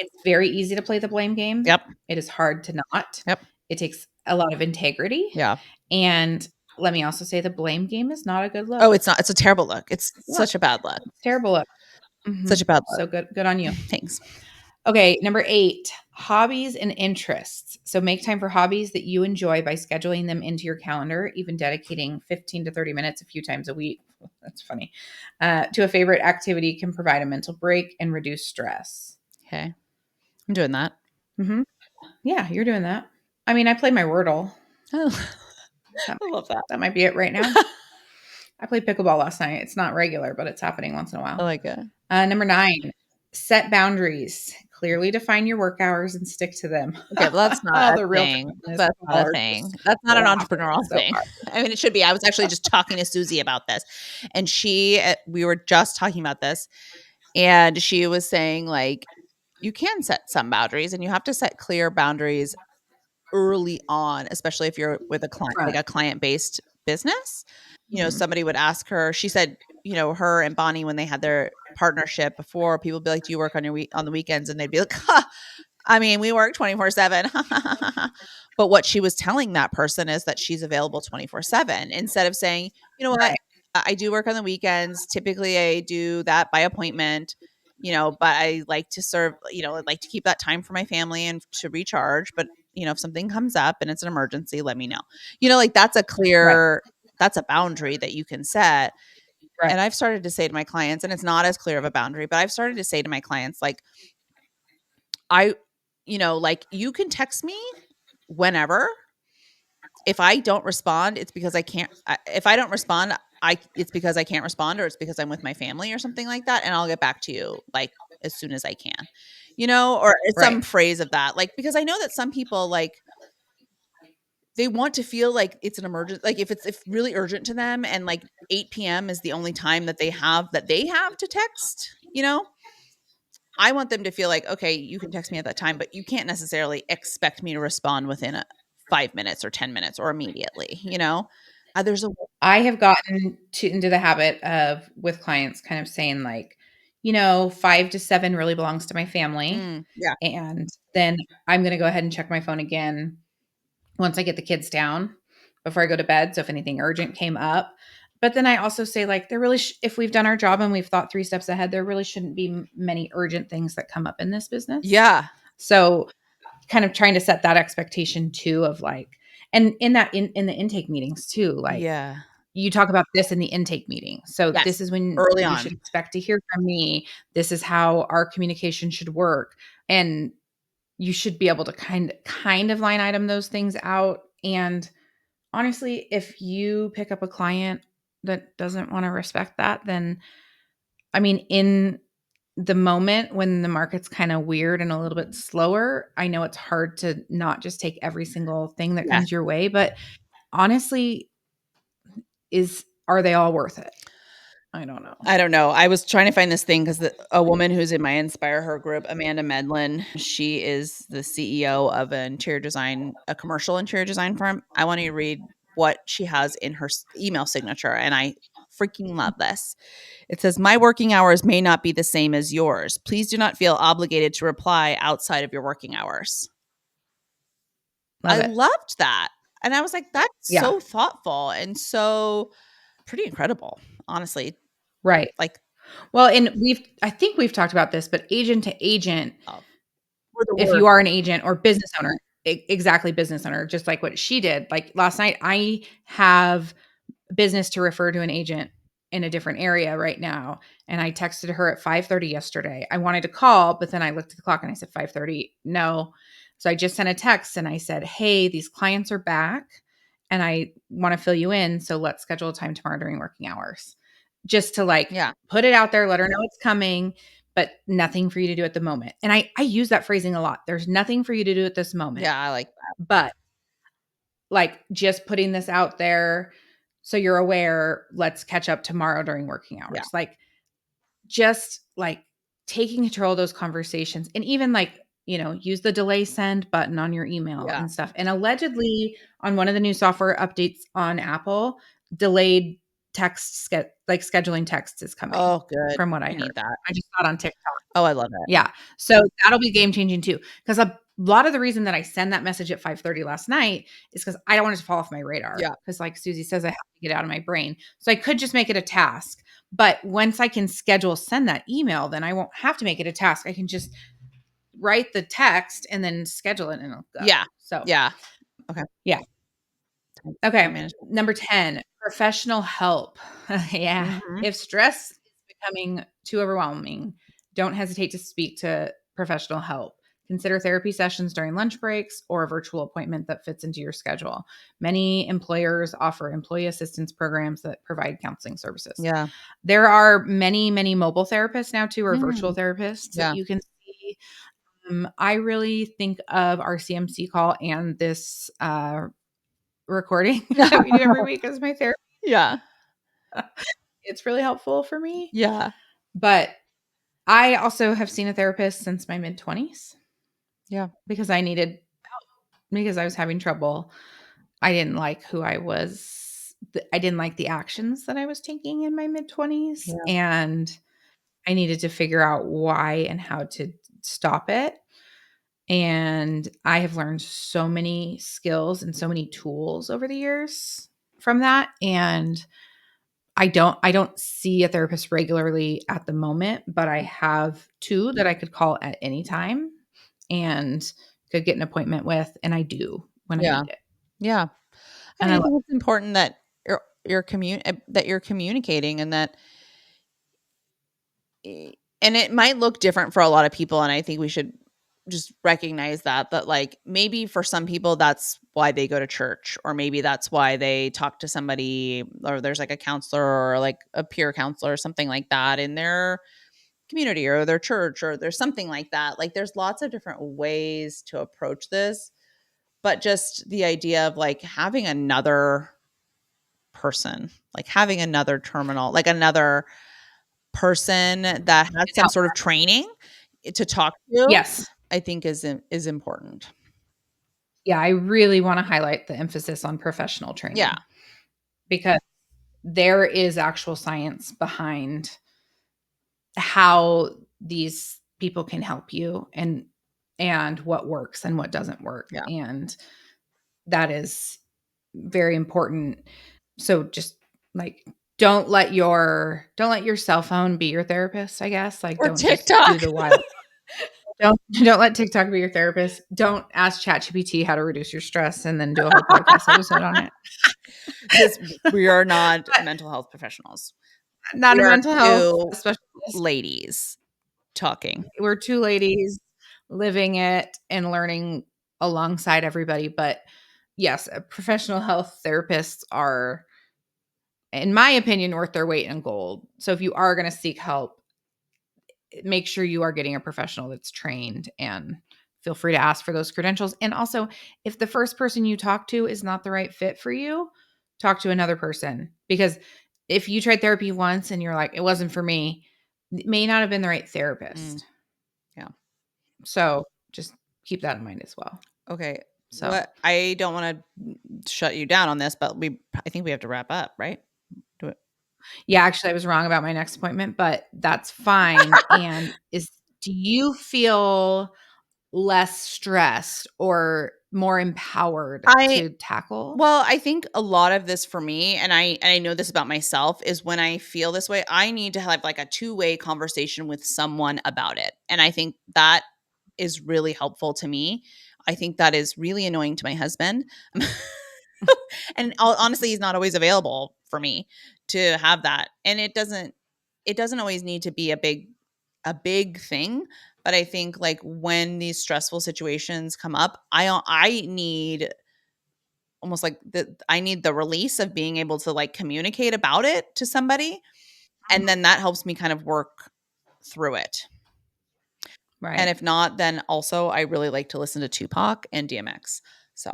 A: It's very easy to play the blame game.
B: Yep.
A: It is hard to not.
B: Yep.
A: It takes a lot of integrity.
B: Yeah.
A: And let me also say the blame game is not a good look.
B: Oh, it's not. It's a terrible look. It's such a bad look.
A: It's terrible look.
B: Such a bad look.
A: So good on you.
B: Thanks.
A: Okay, number 8, hobbies and interests. So make time for hobbies that you enjoy by scheduling them into your calendar, even dedicating 15 to 30 minutes a few times a week. That's funny. To a favorite activity can provide a mental break and reduce stress.
B: Okay. I'm doing that.
A: Mm-hmm. Yeah, you're doing that. I mean, I played my Wordle.
B: Oh, I love that.
A: That might be it right now. I played pickleball last night. It's not regular, but it's happening once in a while.
B: I like it.
A: Number 9, set boundaries. Clearly define your work hours and stick to them.
B: Okay, well, that's not a thing. That's not a thing. That's not an entrepreneurial thing. I mean, it should be. I was actually just talking to Susie about this, and we were just talking about this, and she was saying, like, you can set some boundaries, and you have to set clear boundaries early on, especially if you're with a client, like a client-based business. You know, somebody would ask her, she said, you know, her and Bonnie, when they had their partnership before, people would be like, do you work on on the weekends? And they'd be like, I mean, we work 24/7. But what she was telling that person is that she's available 24/7, instead of saying, you know what, I do work on the weekends. Typically I do that by appointment, you know, but I like to serve, you know, I like to keep that time for my family and to recharge. But, you know, if something comes up and it's an emergency, let me know. You know, like that's a clear, that's a boundary that you can set. And I've started to say to my clients, and it's not as clear of a boundary, but I've started to say to my clients, like, you know, like, you can text me whenever. If I don't respond, it's because I can't. If I don't respond, it's because I can't respond, or it's because I'm with my family or something like that. And I'll get back to you like as soon as I can, you know, or some phrase of that. Like, because I know that some people, like, they want to feel like it's an emergency. Like if really urgent to them, and like 8 p.m. is the only time that they have to text, you know, I want them to feel like, okay, you can text me at that time, but you can't necessarily expect me to respond within 5 minutes or 10 minutes or immediately, you know?
A: I have gotten into the habit of, with clients, kind of saying like, you know, 5 to 7 really belongs to my family.
B: Yeah.
A: And then I'm going to go ahead and check my phone again once I get the kids down before I go to bed. So if anything urgent came up. But then I also say, like, there really, if we've done our job and we've thought 3 steps ahead, there really shouldn't be many urgent things that come up in this business.
B: Yeah.
A: So kind of trying to set that expectation too, of like, and in that, in the intake meetings too, like,
B: yeah,
A: you talk about this in the intake meeting. So
B: yes,
A: this is when
B: early
A: you
B: on
A: should expect to hear from me. This is how our communication should work. And you should be able to kind of line item those things out. And honestly, if you pick up a client that doesn't want to respect that, then, I mean, in the moment when the market's kind of weird and a little bit slower, I know it's hard to not just take every single thing that comes your way, but honestly, are they all worth it? I don't know.
B: I don't know. I was trying to find this thing because a woman who's in my Inspire Her group, Amanda Medlin, she is the CEO of a commercial interior design firm. I want to read what she has in her email signature, and I freaking love this. It says, "My working hours may not be the same as yours. Please do not feel obligated to reply outside of your working hours." I loved that. And I was like, that's so thoughtful and so pretty incredible, honestly.
A: Right.
B: Like,
A: well, and I think we've talked about this, but agent to agent, if
B: worst.
A: you are an agent or business owner, exactly, business owner, just like what she did. Like last night, I have business to refer to an agent in a different area right now. And I texted her at 5:30 yesterday. I wanted to call, but then I looked at the clock and I said, 5:30, no. So I just sent a text and I said, hey, these clients are back and I want to fill you in. So let's schedule a time tomorrow during working hours, just to like put it out there, let her know it's coming, but nothing for you to do at the moment. And I use that phrasing a lot. There's nothing for you to do at this moment.
B: Yeah, I like that.
A: But like, just putting this out there so you're aware, let's catch up tomorrow during working hours. Like, just like taking control of those conversations, and even like, you know, use the delay send button on your email and stuff. And allegedly on one of the new software updates on Apple, delayed scheduling texts is coming
B: Oh, good.
A: from what I
B: I
A: heard.
B: need that.
A: I just saw it on TikTok.
B: Oh, I love it.
A: Yeah. So that'll be game changing too. Because a lot of the reason that I send that message at 5:30 last night is because I don't want it to fall off my radar.
B: Yeah.
A: Because like Susie says, I have to get out of my brain. So I could just make it a task. But once I can send that email, then I won't have to make it a task. I can just write the text and then schedule it and it'll go.
B: Yeah.
A: So
B: Yeah. Okay.
A: yeah.
B: Time
A: Okay.
B: management.
A: Number 10, professional help. Yeah.
B: Mhm.
A: If stress is becoming too overwhelming, don't hesitate to speak to professional help. Consider therapy sessions during lunch breaks or a virtual appointment that fits into your schedule. Many employers offer employee assistance programs that provide counseling services.
B: Yeah.
A: There are many, many mobile therapists now too, or virtual
B: Mm.
A: therapists that
B: Yeah.
A: you can see. I really think of our CMC call and this recording that we do every week as my therapy.
B: Yeah.
A: It's really helpful for me.
B: Yeah.
A: But I also have seen a therapist since my mid-20s
B: Yeah.
A: because I needed help because I was having trouble. I didn't like who I was. I didn't like the actions that I was taking in my mid-20s,
B: Yeah.
A: and I needed to figure out why and how to stop it. And I have learned so many skills and so many tools over the years from that, and I don't see a therapist regularly at the moment, but I have 2 that I could call at any time and could get an appointment with, and I do when I
B: Yeah.
A: need it.
B: Yeah.
A: And
B: I
A: I
B: think
A: love
B: it's important that that you're communicating and that and it might look different for a lot of people, and I think we should just recognize that like maybe for some people that's why they go to church, or maybe that's why they talk to somebody, or there's like a counselor or like a peer counselor or something like that in their community or their church, or there's something like that. Like there's lots of different ways to approach this, but just the idea of like having another person, like having another terminal, like another person that has
A: it's
B: some
A: help.
B: sort of training to talk to,
A: Yes.
B: I think is important.
A: Yeah, I really wanna highlight the emphasis on professional
B: Yeah.
A: training because there is actual science behind how these people can help you and what works and what doesn't work,
B: Yeah.
A: and that is very important. So just like don't let your cell phone be your therapist, I guess. Like
B: Or
A: don't just do
B: TikTok.
A: the wild. Don't let TikTok be your therapist. Don't ask ChatGPT how to reduce your stress and then do a whole podcast episode on it.
B: This We are not mental health professionals.
A: Not
B: We
A: a
B: are
A: mental health
B: two
A: specialist.
B: ladies talking.
A: We're 2 ladies living it and learning alongside everybody, but yes, professional health therapists are, in my opinion, worth their weight in gold. So if you are gonna seek help, make sure you are getting a professional that's trained, and feel free to ask for those credentials. And also, if the first person you talk to is not the right fit for you, talk to another person, because if you tried therapy once and you're like, it wasn't for me, it may not have been the right therapist.
B: Yeah.
A: So just keep that in mind as well.
B: Okay.
A: So
B: What I don't want to shut you down on this, but I think we have to wrap up, right? Do it.
A: yeah, actually I was wrong about my next appointment, but that's fine. And do you feel less stressed or more empowered
B: I
A: to tackle?
B: Well, I think a lot of this for me, and I know this about myself, is when I feel this way, I need to have like a two-way conversation with someone about it. And I think that is really helpful to me. I think that is really annoying to my husband. And honestly, he's not always available for me to have that. And it doesn't always need to be a big thing, but I think like when these stressful situations come up, I need almost like I need the release of being able to like communicate about it to somebody, and then that helps me kind of work through it. And
A: Right.
B: if not, then also I really like to listen to Tupac and DMX. So,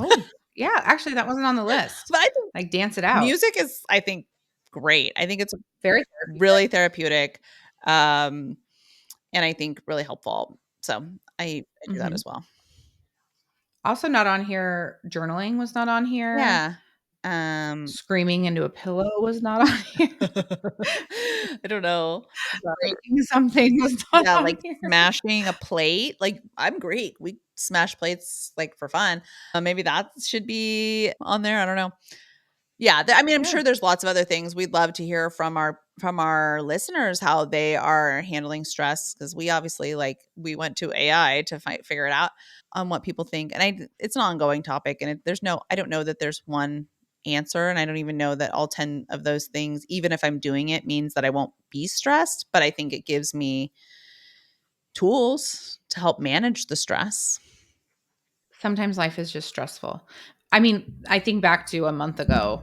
A: Oh, yeah, actually that wasn't on the list.
B: but I think
A: Like dance it out.
B: music is, I think, great. I think it's
A: Very
B: really
A: therapeutic.
B: therapeutic, um, and I think really helpful. So I do that
A: Mhm.
B: as well.
A: Also not on here, journaling was not on here.
B: Yeah.
A: Screaming into a pillow was not on here.
B: I don't know.
A: Breaking something was not
B: Yeah,
A: on
B: like
A: here.
B: smashing a plate. Like, I'm great. We smash plates like for fun. Maybe that should be on there. I don't know. Yeah, I mean, I'm
A: Yeah.
B: sure there's lots of other things. We'd love to hear from our listeners how they are handling stress, because we obviously, like, we went to AI to figure it out on what people think, and it's an ongoing topic, and I don't know that there's one answer, and I don't even know that all 10 of those things, even if I'm doing it, means that I won't be stressed, but I think it gives me tools to help manage the stress.
A: Sometimes life is just stressful. I mean, I think back to a month and a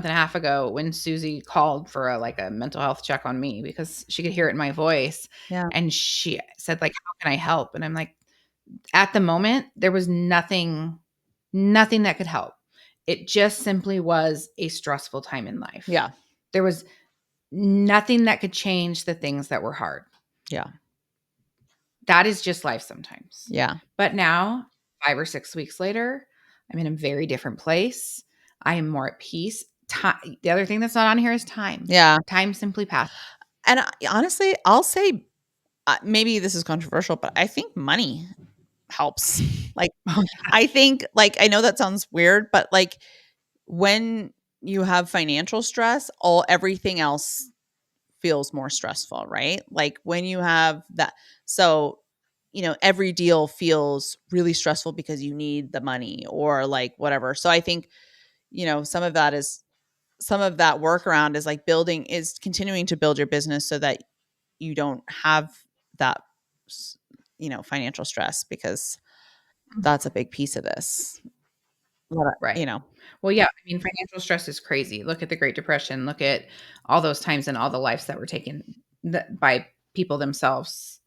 A: half ago when Susie called for a mental health check on me because she could hear it in my voice.
B: Yeah.
A: And she said, like, how can I help? And I'm like, at the moment, there was nothing that could help. It just simply was a stressful time in life.
B: Yeah.
A: There was nothing that could change the things that were hard.
B: Yeah.
A: That is just life sometimes.
B: Yeah.
A: But now, 5 or 6 weeks later, I'm in a very different place. I am more at peace. The other thing that's not on here is time.
B: Yeah.
A: Time simply passes.
B: And honestly, I'll say, maybe this is controversial, but I think money helps. Like, I think, like, I know that sounds weird, but like when you have financial stress, everything else feels more stressful, right? Like when you have that, so every deal feels really stressful because you need the money or like whatever. So I think some of that workaround is continuing to build your business so that you don't have that financial stress, because that's a big piece of this.
A: Right. Well, yeah, I mean, financial stress is crazy. Look at the Great Depression. Look at all those times and all the lives that were taken by people themselves,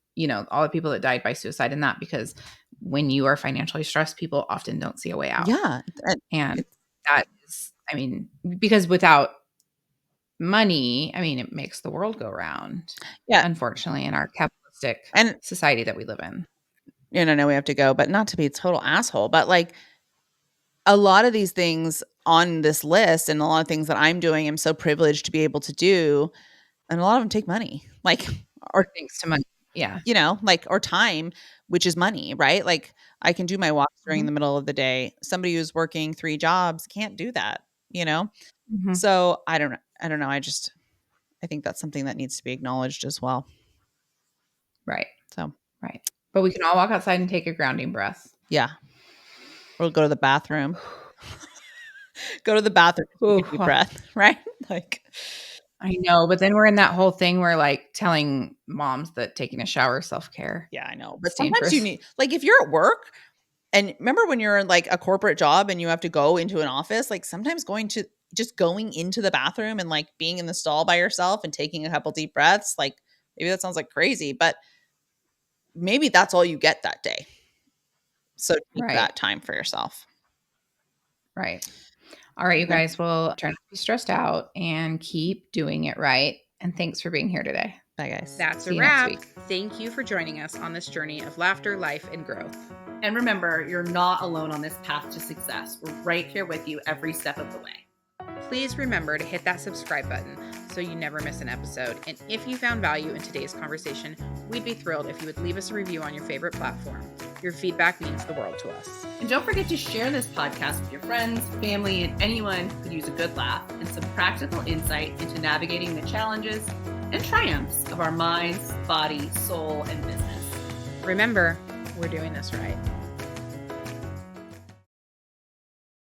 A: all the people that died by suicide and that, because when you are financially stressed, people often don't see a way out.
B: Yeah.
A: And that is, I mean, because without money, I mean, it makes the world go round.
B: Yeah.
A: Unfortunately, in our capitalistic
B: And
A: society that we live in.
B: I know we have to go, but not to be a total asshole, but like a lot of these things on this list and a lot of things that I'm doing, I'm so privileged to be able to do. And a lot of them take money, like, or
A: thanks to money. Yeah.
B: or time, which is money, right? Like I can do my walks during the middle of the day. Somebody who's working 3 jobs can't do that,
A: Mm-hmm.
B: So I don't know. I think that's something that needs to be acknowledged as well.
A: Right.
B: So,
A: right. But we can all walk outside and take a grounding breath.
B: Yeah. Or go to the bathroom. Go to the bathroom, take a deep breath, right? Like,
A: I know, but then we're in that whole thing where like telling moms that taking a shower is self-care.
B: Yeah, I know. But sometimes you need, like, if you're at work, and remember when you're in like a corporate job and you have to go into an office, like sometimes going into the bathroom and like being in the stall by yourself and taking a couple deep breaths, like maybe that sounds like crazy, but maybe that's all you get that day. So take that time for yourself.
A: Right. All right, you guys, will try not to be stressed out and keep doing it right. And thanks for being here today.
B: Bye, guys.
A: That's a wrap. Thank you for joining us on this journey of laughter, life, and growth.
C: And remember, you're not alone on this path to success. We're right here with you every step of the way.
A: Please remember to hit that subscribe button so you never miss an episode. And if you found value in today's conversation, we'd be thrilled if you would leave us a review on your favorite platform. Your feedback means the world to us.
C: And don't forget to share this podcast with your friends, family, and anyone who could use a good laugh and some practical insight into navigating the challenges and triumphs of our minds, body, soul, and business.
A: Remember, we're doing this right.